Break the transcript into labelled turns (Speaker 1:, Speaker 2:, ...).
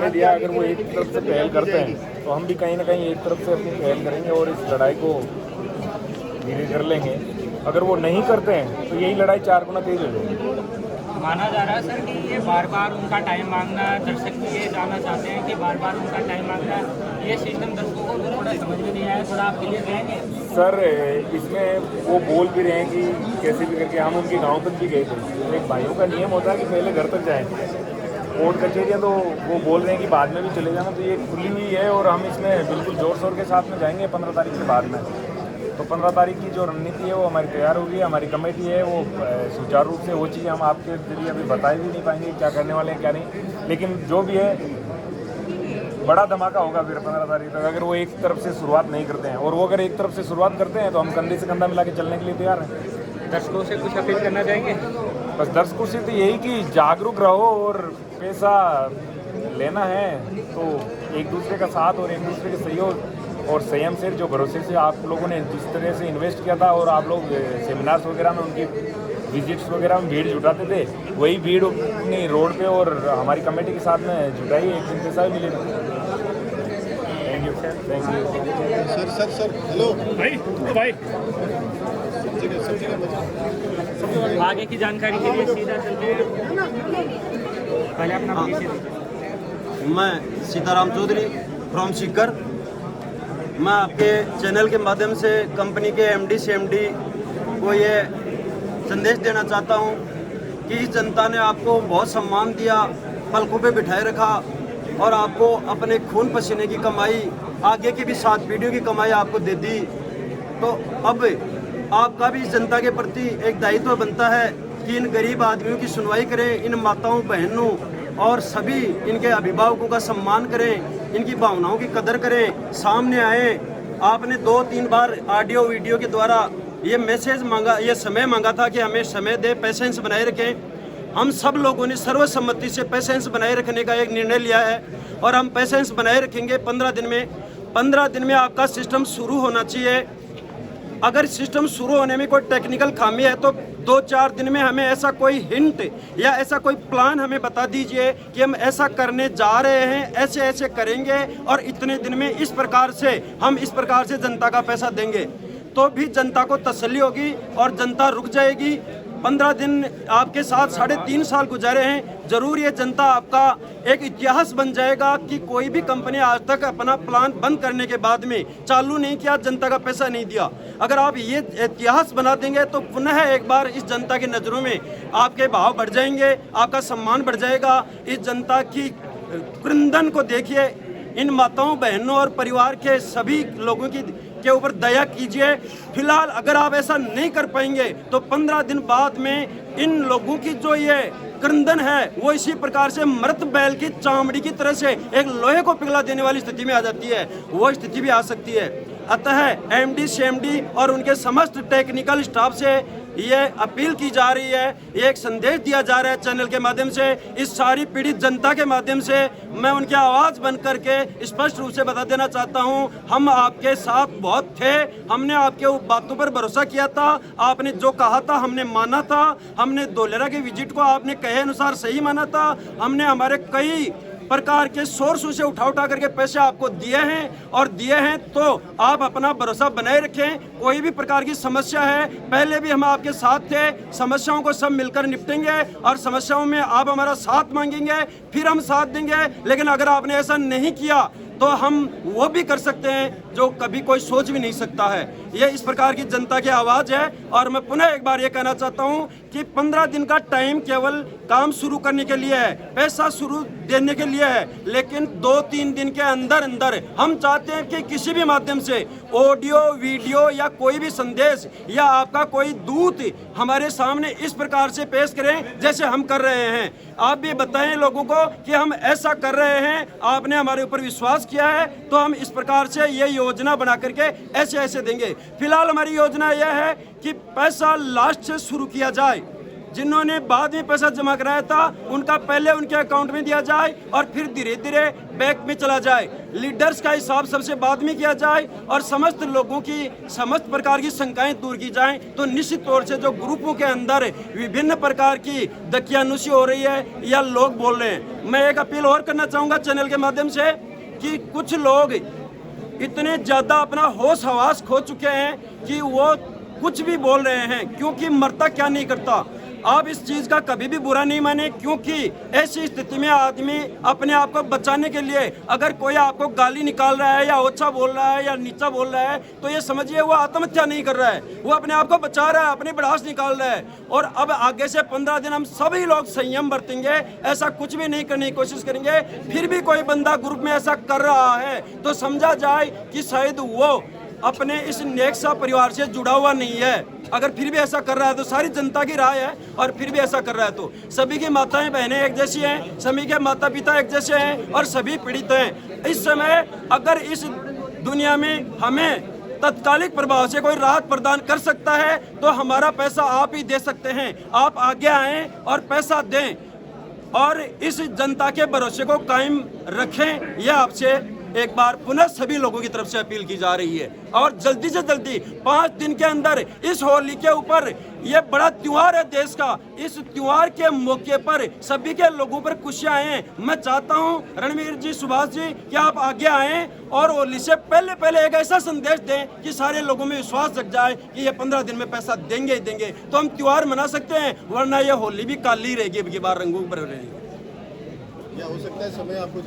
Speaker 1: दिया। अगर वो एक तरफ से पहल करते हैं तो हम भी कहीं ना कहीं एक तरफ से अपनी पहल करेंगे और इस लड़ाई को धीरे कर लेंगे। अगर वो नहीं करते हैं तो यही लड़ाई 4 गुना तेज हो जाएगी।
Speaker 2: माना जा रहा है सर कि ये बार बार उनका टाइम मांगना, दर्शक भी ये जानना चाहते हैं कि बार बार उनका टाइम मांगना, ये सिस्टम दर्शकों को थोड़ा समझ में नहीं आया, थोड़ा आप क्लियर कहेंगे?
Speaker 1: सर इसमें वो बोल भी रहे हैं कि कैसे भी करके हम उनके गांव तक भी गए थे। तो एक भाइयों का नियम होता है कि पहले घर तक जाएं। कोर्ट कचहरियाँ तो वो बोल रहे हैं कि बाद में भी चले जाना, तो ये खुली हुई है और हम इसमें बिल्कुल जोर शोर के साथ में जाएंगे 15 तारीख के बाद में। तो 15 तारीख की जो रणनीति है वो हमारी तैयार होगी। हमारी कमेटी है वो सुचारू रूप से वो चीज़ें हम आपके जरिए अभी बता भी नहीं पाएंगे क्या करने वाले हैं क्या नहीं, लेकिन जो भी है बड़ा धमाका होगा फिर 15 तारीख तक, अगर वो एक तरफ से शुरुआत नहीं करते हैं। और वो अगर एक तरफ से शुरुआत करते हैं तो हम कंधे से कंधा मिला के चलने के लिए तैयार हैं।
Speaker 2: दर्शकों से कुछ अपील करना चाहेंगे?
Speaker 1: बस दर्शकों से तो यही कि जागरूक रहो और पैसा लेना है तो एक दूसरे का साथ और एक दूसरे के सहयोग और संयम से, जो भरोसे से आप लोगों ने जिस तरह से इन्वेस्ट किया था और आप लोग सेमिनार्स वगैरह में उनकी विजिट्स वगैरह में भीड़ जुटाते थे, वही भीड़ अपनी रोड पे और हमारी कमेटी के साथ में जुटाई, एक दिन पैसा भी मिलेगा। Thank you sir, thank you
Speaker 3: sir hello
Speaker 4: भाई भाई
Speaker 2: आगे की जानकारी के लिए सीधा चलते हैं, पहले अपना परिचय दीजिए।
Speaker 5: मैं सीताराम चौधरी फ्रॉम सीकर। मैं आपके चैनल के माध्यम से कंपनी के एमडी सीएमडी को ये संदेश देना चाहता हूँ कि इस जनता ने आपको बहुत सम्मान दिया, पलकों पे बिठाए रखा और आपको अपने खून पसीने की कमाई, आगे की भी 7 पीढ़ियों की कमाई आपको दे दी। तो अब आपका भी इस जनता के प्रति एक दायित्व बनता है कि इन गरीब आदमियों की सुनवाई करें, इन माताओं बहनों और सभी इनके अभिभावकों का सम्मान करें, इनकी भावनाओं की कदर करें, सामने आए। आपने 2-3 बार ऑडियो वीडियो के द्वारा ये मैसेज मांगा, ये समय मांगा था कि हमें समय दे, पेशेंस बनाए रखें। हम सब लोगों ने सर्वसम्मति से पेशेंस बनाए रखने का एक निर्णय लिया है और हम पेशेंस बनाए रखेंगे 15 दिन में। 15 दिन में आपका सिस्टम शुरू होना चाहिए। अगर सिस्टम शुरू होने में कोई टेक्निकल खामी है तो 2-4 दिन में हमें ऐसा कोई हिंट या ऐसा कोई प्लान हमें बता दीजिए कि हम ऐसा करने जा रहे हैं, ऐसे ऐसे करेंगे और इतने दिन में इस प्रकार से हम इस प्रकार से जनता का पैसा देंगे, तो भी जनता को तसल्ली होगी और जनता रुक जाएगी। 15 दिन आपके साथ 3.5 साल गुजारे हैं, जरूर ये जनता आपका एक इतिहास बन जाएगा कि कोई भी कंपनी आज तक अपना प्लांट बंद करने के बाद में चालू नहीं किया, जनता का पैसा नहीं दिया। अगर आप ये इतिहास बना देंगे तो पुनः एक बार इस जनता की नज़रों में आपके भाव बढ़ जाएंगे, आपका सम्मान बढ़ जाएगा। इस जनता की क्रंदन को देखिए, इन माताओं बहनों और परिवार के सभी लोगों की के ऊपर दया कीजिए। फिलहाल अगर आप ऐसा नहीं कर पाएंगे तो 15 दिन बाद में इन लोगों की जो ये क्रंदन है वो इसी प्रकार से मृत बैल की चामड़ी की तरह से एक लोहे को पिघला देने वाली स्थिति में आ जाती है, वो स्थिति भी आ सकती है। अतः एमडी सीएमडी और उनके समस्त टेक्निकल स्टाफ से ये अपील की जा रही है, ये एक संदेश दिया जा रहा है चैनल के माध्यम से, इस सारी पीड़ित जनता के माध्यम से मैं उनकी आवाज़ बन करके स्पष्ट रूप से बता देना चाहता हूं, हम आपके साथ बहुत थे, हमने आपके बातों पर भरोसा किया था, आपने जो कहा था हमने माना था, हमने धोलेरा के विजिट को आपने कहे अनुसार सही माना था, हमने हमारे कई प्रकार के सोर्सों से उठा करके पैसे आपको दिए हैं तो आप अपना भरोसा बनाए रखें। कोई भी प्रकार की समस्या है, पहले भी हम आपके साथ थे, समस्याओं को सब मिलकर निपटेंगे और समस्याओं में आप हमारा साथ मांगेंगे, फिर हम साथ देंगे। लेकिन अगर आपने ऐसा नहीं किया तो हम वो भी कर सकते हैं जो कभी कोई सोच भी नहीं सकता है। ये इस प्रकार की जनता की आवाज़ है और मैं पुनः एक बार ये कहना चाहता हूँ कि 15 दिन का टाइम केवल काम शुरू करने के लिए है, पैसा शुरू देने के लिए है, लेकिन 2-3 दिन के अंदर अंदर हम चाहते हैं कि किसी भी माध्यम से ऑडियो वीडियो या कोई भी संदेश या आपका कोई दूत हमारे सामने इस प्रकार से पेश करें जैसे हम कर रहे हैं। आप भी बताएं लोगों को कि हम ऐसा कर रहे हैं, आपने हमारे ऊपर विश्वास किया है तो हम इस प्रकार से ये योजना बना करके ऐसे ऐसे देंगे। फिलहाल हमारी योजना यह है कि पैसा लास्ट से शुरू किया जाए, जिन्होंने बाद में पैसा जमा कराया था उनका पहले उनके अकाउंट में दिया जाए और फिर धीरे धीरे बैंक में चला जाए। लीडर्स का हिसाब सबसे बाद में किया जाए और समस्त लोगों की समस्त प्रकार की शंकाएं दूर की जाएं। तो निश्चित तौर से जो ग्रुपों के अंदर विभिन्न प्रकार की दकियानुसी हो रही है या लोग बोल रहे हैं, मैं एक अपील और करना चाहूँगा चैनल के माध्यम से कि कुछ लोग इतने ज़्यादा अपना होश हवास खो चुके हैं कि वो कुछ भी बोल रहे हैं, क्योंकि मरता क्या नहीं करता। आप इस चीज़ का कभी भी बुरा नहीं माने, क्योंकि ऐसी स्थिति में आदमी अपने आप को बचाने के लिए अगर कोई आपको गाली निकाल रहा है या ओछा बोल रहा है या नीचा बोल रहा है तो ये समझिए वो आत्महत्या नहीं कर रहा है, वो अपने आप को बचा रहा है, अपनी भड़ास निकाल रहा है। और अब आगे से 15 दिन हम सभी लोग संयम बरतेंगे, ऐसा कुछ भी नहीं करने की कोशिश करेंगे। फिर भी कोई बंदा ग्रुप में ऐसा कर रहा है तो समझा जाए कि शायद वो अपने इस नेक्सा परिवार से जुड़ा हुआ नहीं है। अगर फिर भी ऐसा कर रहा है तो सारी जनता की राय है, और फिर भी ऐसा कर रहा है तो सभी की माताएं बहनें एक जैसी हैं, सभी के माता पिता एक जैसे हैं और सभी पीड़ित हैं। इस समय अगर इस दुनिया में हमें तत्कालिक प्रभाव से कोई राहत प्रदान कर सकता है तो हमारा पैसा आप ही दे सकते हैं। आप आगे आएँ और पैसा दें और इस जनता के भरोसे को कायम रखें। यह आपसे एक बार पुनः सभी लोगों की तरफ से अपील की जा रही है। और जल्दी से जल्दी 5 दिन के अंदर इस होली के ऊपर, ये बड़ा त्योहार है देश का, इस त्योहार के मौके पर सभी के लोगों पर खुशियां आए। मैं चाहता हूं रणवीर जी, सुभाष जी, कि आप आगे आएं और होली से पहले पहले एक ऐसा संदेश दें कि सारे लोगों में विश्वास जग जाए कि ये 15 दिन में पैसा देंगे ही देंगे, तो हम त्योहार मना सकते हैं, वरना ये होली भी काली रहेगी, अब की बार रंगों पर रहेगी।
Speaker 3: क्या हो सकता है समय आपको